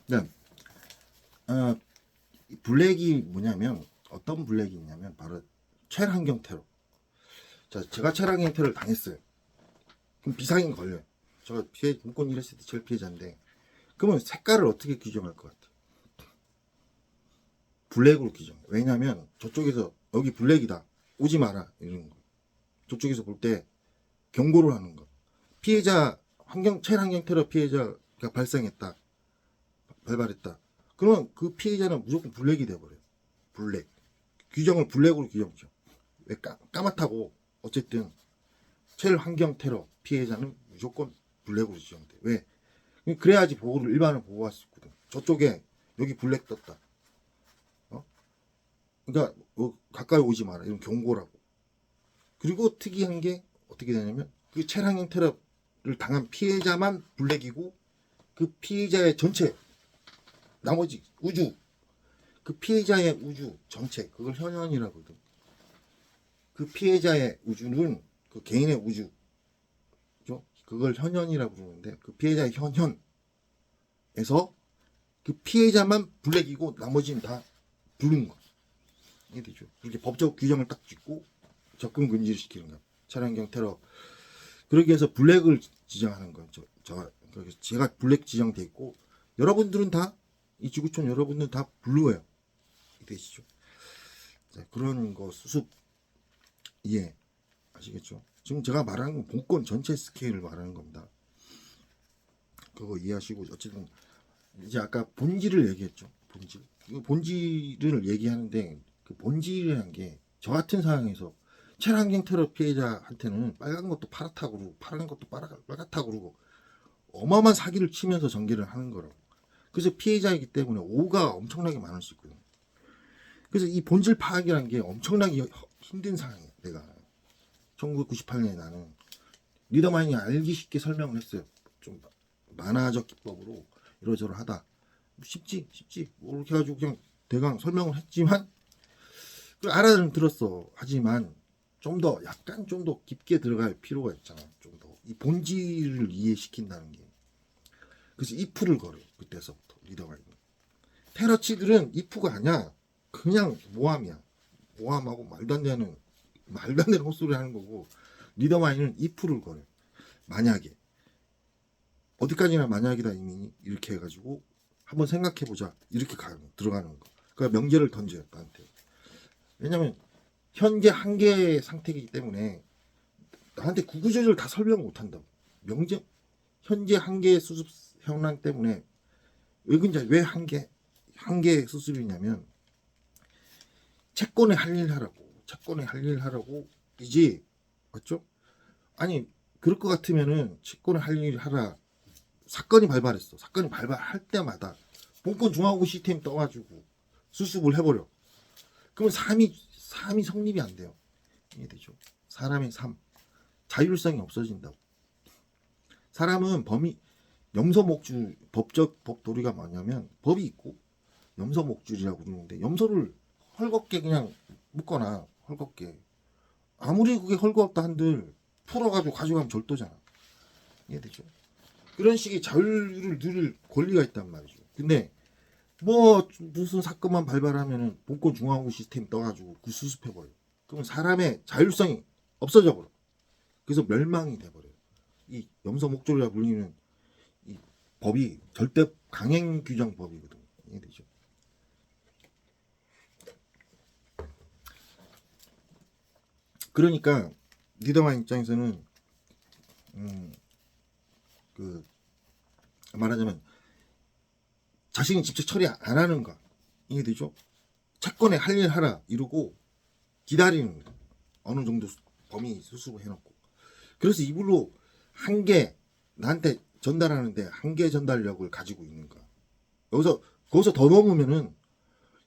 네. 어, 블랙이 뭐냐면 어떤 블랙이 있냐면 바로 최란경 테러. 자, 제가 최란경 테러를 당했어요. 그럼 비상인 걸려요. 제가 문건 일했을 때 제일 피해자인데 그러면 색깔을 어떻게 규정할 것 같아요? 블랙으로 규정. 왜냐면 저쪽에서 여기 블랙이다. 오지 마라 이런 거. 저쪽에서 볼 때 경고를 하는 거. 피해자 최란경 테러 피해자가 발생했다. 발발했다. 그러면 그 피해자는 무조건 블랙이 돼버려요. 블랙. 규정을 블랙으로 규정죠. 왜 까맣다고 어쨌든 최환경 테러 피해자는 무조건 블랙으로 지정돼. 왜? 그래야지 보호를 일반을 보호할 수 있거든. 저쪽에 여기 블랙 떴다. 어? 그러니까 가까이 오지 마라 이런 경고라고. 그리고 특이한 게 어떻게 되냐면 그 최환경 테러를 당한 피해자만 블랙이고 그 피해자의 전체 나머지 우주 그 피해자의 우주 전체 그걸 현현이라고 하거든. 그 피해자의 우주는 그 개인의 우주 그걸 현현이라고 부르는데 그 피해자의 현현에서 그 피해자만 블랙이고 나머지는 다 블루인 거야. 이게 되죠. 그렇게 법적 규정을 딱 짓고 접근 금지를 시키는 거야. 차량경 테러. 그러기 위해서 블랙을 지정하는 거예요. 제가 블랙 지정돼 있고 여러분들은 다 이 지구촌 여러분들은 다 블루예요. 되시죠? 자, 그런 거 수습 이해 아시겠죠? 지금 제가 말하는 건 본권 전체 스케일을 말하는 겁니다. 그거 이해하시고 어쨌든 이제 아까 본질을 얘기했죠. 본질. 이 본질을 얘기하는데 그 본질이라는 게 저 같은 상황에서 친환경 테러 피해자한테는 빨간 것도 파랗다고 그러고 파란 것도 빨갛다고 그러고 어마어마한 사기를 치면서 전개를 하는 거라고. 그래서 피해자이기 때문에 오가 엄청나게 많을 수 있거든요. 그래서 이 본질 파악이라는 게 엄청나게 힘든 상황이에요. 내가 1998년에 나는 리더마인이 알기 쉽게 설명을 했어요. 좀 만화적 기법으로 이러저러하다. 쉽지. 뭐 이렇게 해가지고 그냥 대강 설명을 했지만 그 알아는 들었어. 하지만 약간 좀 더 깊게 들어갈 필요가 있잖아. 좀 더 이 본질을 이해시킨다는 게. 그래서 if를 걸어요. 그때서부터 리더마인. 테러치들은 if가 아니야. 그냥 모함이야. 모함하고 말도 안 되는 헛소리 하는 거고 리더마인은 if를 걸어요. 만약에 어디까지나 만약이다 이미 이렇게 해가지고 한번 생각해보자 이렇게 들어가는 거. 그러니까 명제를 던져요 나한테. 왜냐면 현재 한계 상태이기 때문에 나한테 구구절절 다 설명 못한다고. 명제 현재 한계 수습 현황 때문에 왜 한계 수습이냐면 채권에 할 일 하라고 이지 맞죠? 아니 그럴 것 같으면은 채권에 할 일 하라. 사건이 발발했어. 사건이 발발할 때마다 본권 중앙고 시스템 떠가지고 수습을 해버려. 그러면 삶이 성립이 안 돼요. 이해되죠? 사람의 삶, 자율성이 없어진다고. 사람은 염소목줄, 법 도리가 뭐냐면 법이 있고 염소목줄이라고 그러는데 염소를 헐겁게 그냥 묶거나 헐겁게 아무리 그게 헐겁다 한들 풀어가지고 가져가면 절도잖아. 이해되죠? 그런 식의 자유를 누릴 권리가 있단 말이죠. 근데 뭐 무슨 사건만 발발하면은 본권 중앙고 시스템 떠가지고 그 수습해버려. 그러면 사람의 자율성이 없어져 버려. 그래서 멸망이 돼버려요. 이 염소목졸이라 불리는 이 법이 절대 강행 규정 법이거든요. 이해되죠? 그러니까 리더만 입장에서는 그 말하자면 자신이 직접 처리 안 하는 거 이해되죠? 채권에 할 일 하라 이러고 기다리는 거. 어느 정도 범위 수습을 해놓고 그래서 이불로 나한테 전달하는데 한계 전달력을 가지고 있는 거야. 거기서 더 넘으면은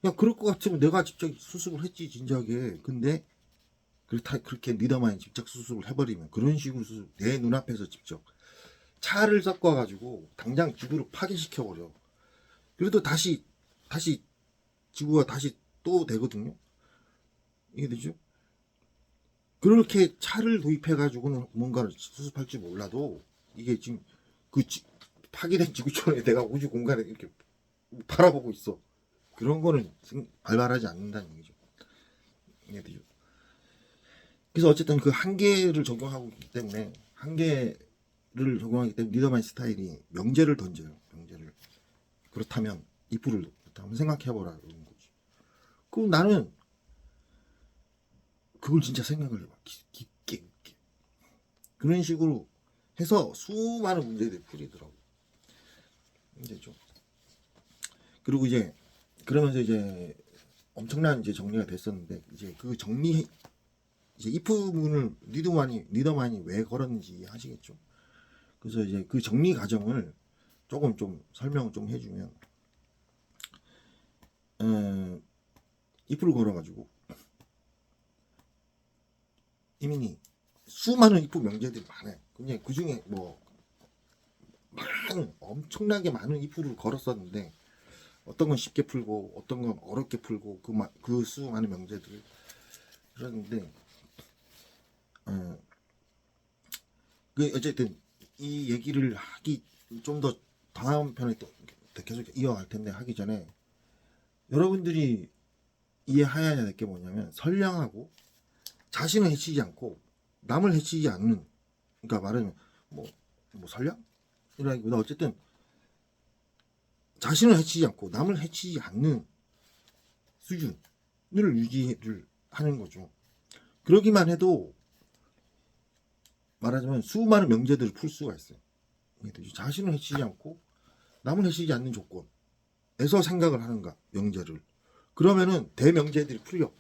야 그럴 것 같으면 내가 직접 수습을 했지 진작에. 근데 그렇게 리더만이 직접 수습을 해버리면 그런 식으로 내 눈앞에서 직접 차를 섞어가지고 당장 지구를 파괴시켜버려. 그래도 다시 지구가 다시 또 되거든요. 이게 되죠? 그렇게 차를 도입해가지고는 뭔가를 수습할지 몰라도 이게 지금 그 파괴된 지구촌에 내가 우주 공간에 이렇게 바라보고 있어. 그런 거는 발발하지 않는다는 얘기죠. 이해되죠? 그래서 어쨌든 그 한계를 적용하고 있기 때문에 한계를 적용하기 때문에 리더만 스타일이 명제를 던져요. 명제를. 그렇다면 이프를 한번 생각해보라 그런 거지. 그럼 나는 그걸 진짜 생각을 해봐. 깊게 그런 식으로 해서 수많은 문제들이 풀리더라고. 이제 좀 그리고 이제 그러면서 이제 엄청난 이제 정리가 됐었는데 이제 그 정리 이제 if문을 리더만이 왜 걸었는지 아시겠죠? 그래서 이제 그 정리 과정을 조금 좀 설명을 좀 해주면 if를 걸어가지고 이민이 수많은 if 명제들이 많아요. 그냥 그 중에 뭐 많은 엄청나게 많은 if를 걸었었는데 어떤 건 쉽게 풀고 어떤 건 어렵게 풀고 그 수많은 명제들을 그랬는데 그 어쨌든 이 얘기를 하기 좀 더 다음 편에 또 계속 이어갈 텐데 하기 전에 여러분들이 이해해야 될 게 뭐냐면 선량하고 자신을 해치지 않고 남을 해치지 않는 그러니까 말하면 뭐 선량이라기보다 어쨌든 자신을 해치지 않고 남을 해치지 않는 수준을 유지를 하는 거죠. 그러기만 해도 말하자면 수많은 명제들을 풀 수가 있어요. 자신을 해치지 않고 남을 해치지 않는 조건에서 생각을 하는가 명제를 그러면은 대명제들이 풀려.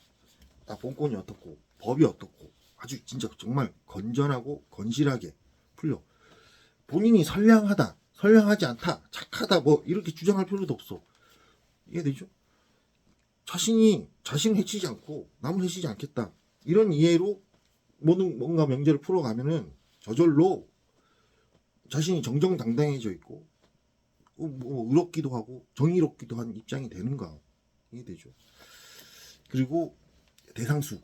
본권이 어떻고 법이 어떻고 아주 진짜 정말 건전하고 건실하게 풀려. 본인이 선량하다 선량하지 않다 착하다 뭐 이렇게 주장할 필요도 없어. 이해되죠? 자신을 해치지 않고 남을 해치지 않겠다 이런 이해로 뭔가 명제를 풀어가면은 저절로 자신이 정정당당해져 있고 뭐 의롭기도 하고 정의롭기도 한 입장이 되는가. 이해되죠? 그리고 대상수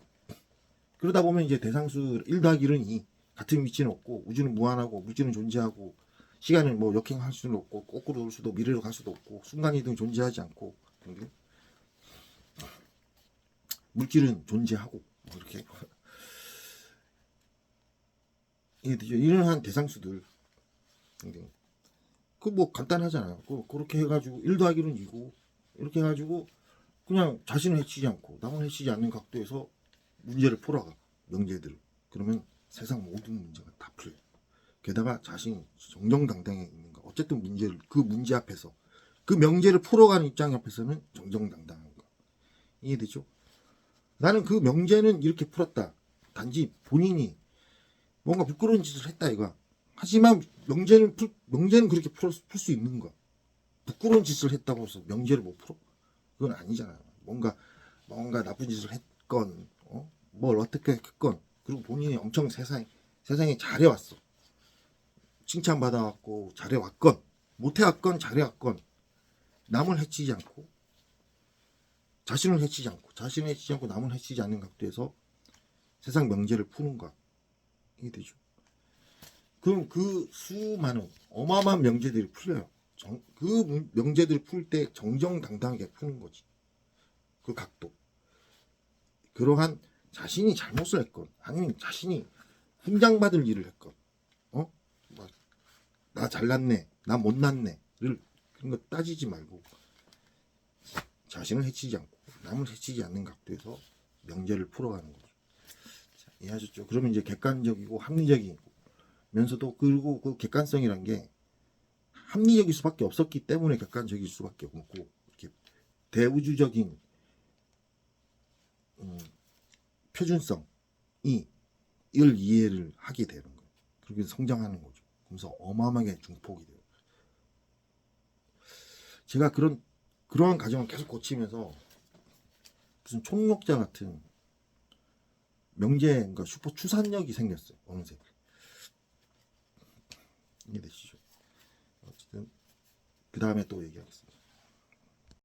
그러다 보면 이제 대상수 1 더하기 1은 2 같은 위치는 없고 우주는 무한하고 물질은 존재하고 시간은 뭐 역행할 수는 없고 거꾸로 돌 수도 미래로 갈 수도 없고 순간이동 존재하지 않고 등등 물질은 존재하고 뭐 이렇게 이해되죠? 이러한 대상수들 등등 그 뭐 간단하잖아요. 그렇게 해가지고 1 더하기 1은 2고 이렇게 해가지고 그냥 자신을 해치지 않고 남을 해치지 않는 각도에서 문제를 풀어가 명제들을 그러면 세상 모든 문제가 다 풀려. 게다가 자신이 정정당당해 있는 거 어쨌든 문제를 그 문제 앞에서 그 명제를 풀어가는 입장 앞에서는 정정당당한 거 이해되죠? 나는 그 명제는 이렇게 풀었다. 단지 본인이 뭔가 부끄러운 짓을 했다 이거. 하지만 명제는 그렇게 풀 수 있는 거. 부끄러운 짓을 했다고 해서 명제를 못 풀어? 그건 아니잖아요. 뭔가 나쁜 짓을 했건, 뭘 어떻게 했건, 그리고 본인이 엄청 세상에 잘해왔어. 칭찬받아왔고, 잘해왔건, 못해왔건, 잘해왔건, 남을 해치지 않고, 자신을 해치지 않고, 남을 해치지 않는 각도에서 세상 명제를 푸는 것. 이게 되죠. 그럼 그 수많은 어마어마한 명제들이 풀려요. 그 명제들을 풀 때 정정당당하게 푸는 거지. 그 각도. 그러한 자신이 잘못을 했건 아니면 자신이 훈장받을 일을 했건 나 잘났네 나 못났네를 그런 거 따지지 말고 자신을 해치지 않고 남을 해치지 않는 각도에서 명제를 풀어가는 거죠. 자, 이해하셨죠? 그러면 이제 객관적이고 합리적이면서도 그리고 그 객관성이란 게 합리적일 수밖에 없었기 때문에 객관적일 수밖에 없고 이렇게 대우주적인 표준성이 이걸 이해를 하게 되는 거예요. 그렇게 성장하는 거죠. 그러면서 어마어마하게 중폭이 돼요. 제가 그러한 과정을 계속 거치면서 무슨 총력자 같은 명제인가 슈퍼 추산력이 생겼어요. 어느새. 이해되시죠? 어쨌든 그 다음에 또 얘기하겠습니다.